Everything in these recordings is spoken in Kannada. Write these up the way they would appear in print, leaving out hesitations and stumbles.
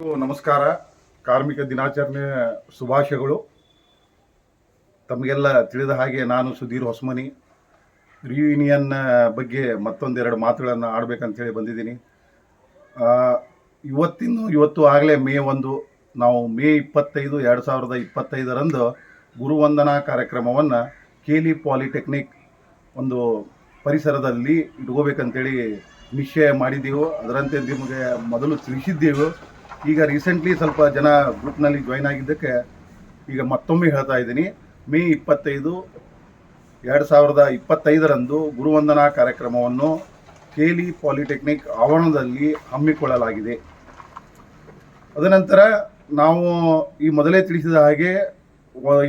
ಎಲ್ಲರಿಗೂ ನಮಸ್ಕಾರ. ಕಾರ್ಮಿಕ ದಿನಾಚರಣೆ ಶುಭಾಶಯಗಳು. ತಮಗೆಲ್ಲ ತಿಳಿದ ಹಾಗೆ ನಾನು ಸುಧೀರ್ ಹೊಸಮನಿ ರಿಯೂನಿಯನ್ ಬಗ್ಗೆ ಮತ್ತೊಂದೆರಡು ಮಾತುಗಳನ್ನು ಆಡಬೇಕಂತೇಳಿ ಬಂದಿದ್ದೀನಿ. ಇವತ್ತು ಆಗಲೇ ಮೇ 1 ನಾವು ಮೇ 25, 2025ರಂದು ಗುರುವಂದನಾ ಕಾರ್ಯಕ್ರಮವನ್ನು ಕೇಲಿ ಪಾಲಿಟೆಕ್ನಿಕ್ ಒಂದು ಪರಿಸರದಲ್ಲಿ ಇಟ್ಕೋಬೇಕಂತೇಳಿ ನಿಶ್ಚಯ ಮಾಡಿದ್ದೆವು. ಅದರಂತೆ ನಿಮಗೆ ಮೊದಲು ತಿಳಿಸಿದ್ದೆವು. ಈಗ ರೀಸೆಂಟ್ಲಿ ಸ್ವಲ್ಪ ಜನ ಗ್ರೂಪ್ನಲ್ಲಿ ಜಾಯ್ನ್ ಆಗಿದ್ದಕ್ಕೆ ಈಗ ಮತ್ತೊಮ್ಮೆ ಹೇಳ್ತಾ ಇದ್ದೀನಿ. ಮೇ 25, 2025ರಂದು ಗುರುವಂದನಾ ಕಾರ್ಯಕ್ರಮವನ್ನು ಕೇಲಿ ಪಾಲಿಟೆಕ್ನಿಕ್ ಆವರಣದಲ್ಲಿ ಹಮ್ಮಿಕೊಳ್ಳಲಾಗಿದೆ. ಅದನಂತರ ನಾವು ಈ ಮೊದಲೇ ತಿಳಿಸಿದ ಹಾಗೆ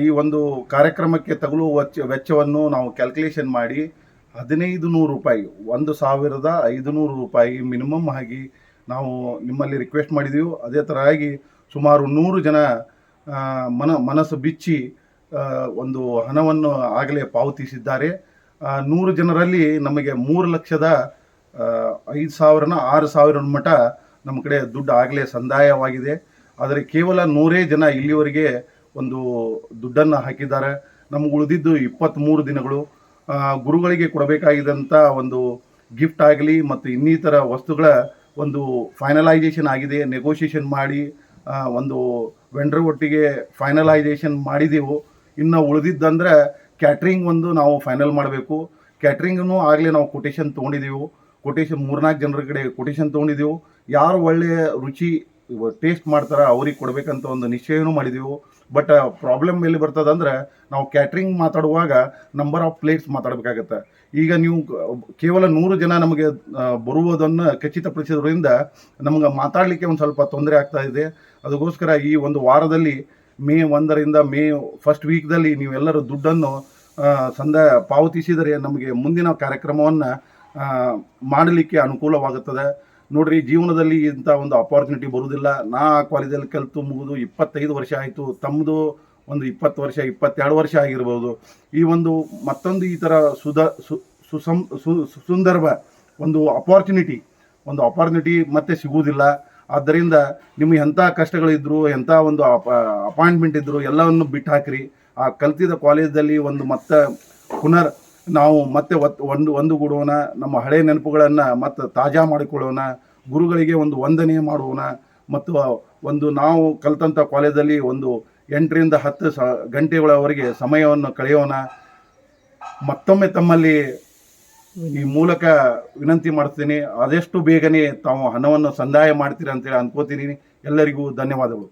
ಈ ಒಂದು ಕಾರ್ಯಕ್ರಮಕ್ಕೆ ತಗುಲುವ ವೆಚ್ಚವನ್ನು ನಾವು ಕ್ಯಾಲ್ಕುಲೇಷನ್ ಮಾಡಿ 1500 ರೂಪಾಯಿ, 1500 ರೂಪಾಯಿ ಮಿನಿಮಮ್ ಆಗಿ ನಾವು ನಿಮ್ಮಲ್ಲಿ ರಿಕ್ವೆಸ್ಟ್ ಮಾಡಿದೆವು. ಅದೇ ಥರ ಆಗಿ ಸುಮಾರು 100 ಜನ ಮನಸ್ಸು ಬಿಚ್ಚಿ ಒಂದು ಹಣವನ್ನು ಆಗಲೇ ಪಾವತಿಸಿದ್ದಾರೆ. 100 ಜನರಲ್ಲಿ ನಮಗೆ 3,05,000 6,000 ಮಟ್ಟ ನಮ್ಮ ಕಡೆ ದುಡ್ಡು ಆಗಲೇ ಸಂದಾಯವಾಗಿದೆ. ಆದರೆ ಕೇವಲ 100 ಜನ ಇಲ್ಲಿವರೆಗೆ ಒಂದು ದುಡ್ಡನ್ನು ಹಾಕಿದ್ದಾರೆ. ನಮಗೆ ಉಳಿದಿದ್ದು 23 ದಿನಗಳು. ಗುರುಗಳಿಗೆ ಕೊಡಬೇಕಾಗಿದ್ದಂಥ ಒಂದು ಗಿಫ್ಟ್ ಆಗಲಿ ಮತ್ತು ಇನ್ನಿತರ ವಸ್ತುಗಳ ಒಂದು ಫೈನಲೈಸೇಷನ್ ಆಗಿದೆ. ನೆಗೋಷಿಯೇಷನ್ ಮಾಡಿ ಒಂದು ವೆಂಡರ್ ಒಟ್ಟಿಗೆ ಫೈನಲೈಸೇಷನ್ ಮಾಡಿದೆವು. ಇನ್ನು ಉಳಿದಿದ್ದಂದ್ರೆ ಕ್ಯಾಟ್ರಿಂಗ್ ಒಂದು ನಾವು ಫೈನಲ್ ಮಾಡಬೇಕು. ಕ್ಯಾಟ್ರಿಂಗನ್ನು ಆಗಲೇ ನಾವು ಕೊಟೇಶನ್ ತೊಗೊಂಡಿದ್ದೆವು. 3-4 ಜನರ ಕಡೆ ಕೊಟೇಶನ್ ತೊಗೊಂಡಿದ್ದೆವು. ಯಾರು ಒಳ್ಳೆಯ ರುಚಿ ಟೇಸ್ಟ್ ಮಾಡ್ತಾರೆ ಅವ್ರಿಗೆ ಕೊಡಬೇಕಂತ ಒಂದು ನಿಶ್ಚಯನೂ ಮಾಡಿದೆವು. ಬಟ್ ಪ್ರಾಬ್ಲಮ್ ಎಲ್ಲಿ ಬರ್ತದಂದ್ರೆ ನಾವು ಕ್ಯಾಟ್ರಿಂಗ್ ಮಾತಾಡುವಾಗ ನಂಬರ್ ಆಫ್ ಪ್ಲೇಟ್ಸ್ ಮಾತಾಡಬೇಕಾಗತ್ತೆ. ಈಗ ನೀವು ಕೇವಲ 100 ಜನ ನಮಗೆ ಬರುವುದನ್ನು ಖಚಿತಪಡಿಸಿದ್ರಿಂದ ನಮಗೆ ಮಾತಾಡಲಿಕ್ಕೆ ಒಂದು ಸ್ವಲ್ಪ ತೊಂದರೆ ಆಗ್ತಾ ಇದೆ. ಅದಕ್ಕೋಸ್ಕರ ಈ ಒಂದು ವಾರದಲ್ಲಿ ಮೇ 1ರಿಂದ ಮೇ 1st ವೀಕ್ದಲ್ಲಿ ನೀವೆಲ್ಲರೂ ದುಡ್ಡನ್ನು ಪಾವತಿಸಿದರೆ ನಮಗೆ ಮುಂದಿನ ಕಾರ್ಯಕ್ರಮವನ್ನು ಮಾಡಲಿಕ್ಕೆ ಅನುಕೂಲವಾಗುತ್ತದೆ. ನೋಡ್ರಿ, ಜೀವನದಲ್ಲಿ ಇಂಥ ಒಂದು ಅಪಾರ್ಚುನಿಟಿ ಬರುವುದಿಲ್ಲ. ನಾ ಕಾಲೇಜಲ್ಲಿ ಕಲಿತು ಮುಗಿದು 25 ವರ್ಷ ಆಯಿತು. ತಮ್ಮದು ಒಂದು 20 ವರ್ಷ 22 ವರ್ಷ ಆಗಿರ್ಬೋದು. ಈ ಒಂದು ಮತ್ತೊಂದು ಈ ಥರ ಸುಂದರ ಒಂದು ಅಪಾರ್ಚುನಿಟಿ ಮತ್ತೆ ಸಿಗುವುದಿಲ್ಲ. ಆದ್ದರಿಂದ ನಿಮಗೆ ಎಂಥ ಕಷ್ಟಗಳಿದ್ರು, ಎಂಥ ಒಂದು ಅಪಾಯಿಂಟ್ಮೆಂಟ್ ಇದ್ದರು ಎಲ್ಲವನ್ನು ಬಿಟ್ಟು ಹಾಕಿರಿ. ಆ ಕಲ್ತಿದ್ದ ಕಾಲೇಜಲ್ಲಿ ಮತ್ತೆ ಪುನರ್ ನಾವು ಮತ್ತೆ ಒಂದುಗೂಡೋಣ. ನಮ್ಮ ಹಳೆಯ ನೆನಪುಗಳನ್ನು ಮತ್ತೆ ತಾಜಾ ಮಾಡಿಕೊಳ್ಳೋಣ. ಗುರುಗಳಿಗೆ ಒಂದು ವಂದನೆ ಮಾಡೋಣ. ಮತ್ತು ನಾವು ಕಲಿತಂಥ ಕಾಲೇಜಲ್ಲಿ 8ರಿಂದ 10 ಗಂಟೆಗಳವರೆಗೆ ಸಮಯವನ್ನು ಕಳೆಯೋಣ. ಮತ್ತೊಮ್ಮೆ ತಮ್ಮಲ್ಲಿ ಈ ಮೂಲಕ ವಿನಂತಿ ಮಾಡ್ತೀನಿ, ಆದಷ್ಟು ಬೇಗನೆ ತಾವು ಹಣವನ್ನು ಸಂದಾಯ ಮಾಡ್ತೀರಾ ಅಂತೇಳಿ ಅನ್ಕೋತೀನಿ. ಎಲ್ಲರಿಗೂ ಧನ್ಯವಾದಗಳು.